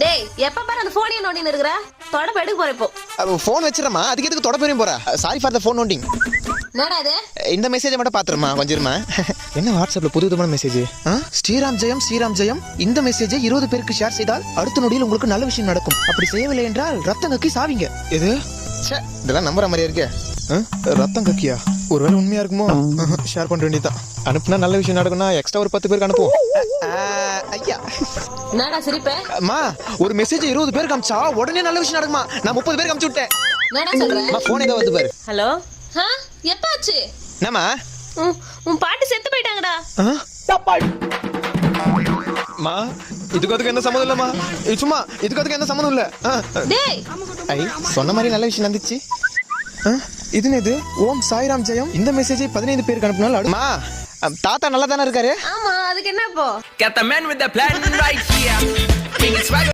டேய் எப்ப பாரு அந்த போனையே நோண்டின்னு இருக்கற தொடப்ப எடுக்க போற இப்போ ஃபோன் வச்சிரமா அதுக்கு எதுக்கு தொட போறீங்க போற சாரி ஃபார் த ஃபோன் நோண்டிங் என்னடா இது இந்த மெசேஜை மட்டும் பாத்துருமா கொஞ்சம் இருமா என்ன வாட்ஸ்அப்ல புது விதமான மெசேஜ் ஸ்ரீராம் ஜெயம் இந்த மெசேஜை 20 பேருக்கு ஷேர் செய்தால் அடுத்த நொடியில் உங்களுக்கு நல்ல விஷயம் நடக்கும் அப்படி செய்யவில்லை என்றால் ரத்தம் கக்கி சாவீங்க இது இதெல்லாம் நம்புற மாதிரியா இருக்கு ரத்தம் கக்கியா ஒருவேளை உண்மையா இருக்குமோ ஷேர் பண்ண வேண்டியதான் அனுப்புனா நல்ல விஷயம் நடக்கும்னா எக்ஸ்ட்ரா ஒரு 10 பேருக்கு அனுப்புவோம் ஐயா என்னடா சிரிப்பே அம்மா ஒரு மெசேஜ் 20 பேருக்கு அனுப்பிச்சா உடனே நல்ல விஷயம் நடக்குமா நான் 30 பேருக்கு அனுப்பிச்சு விட்டேன் என்னடா சொல்ற அம்மா போன் ஏதோ வந்து பாரு ஹலோ எப்ப ஆச்சு என்னம்மா உன் பாட்டி செத்து போயிட்டாங்கடா மா இதுக்கு என்ன சம்மந்தம் இல்லம்மா சும்மா இதுக்கு என்ன சம்மந்தம் இல்ல டேய் ஐ சொன்ன மாதிரி நல்ல விஷயம் நடந்துச்சு இது என்னது ஓம் சாய்ராம் ஜெயம் இந்த மெசேஜை 15 பேருக்கு அனுப்புனால அம்மா தாத்தா நல்லா தானே இருக்காரு ஆமா அதுக்கு என்ன இப்போ Got the man with the plan right here. King is swagger.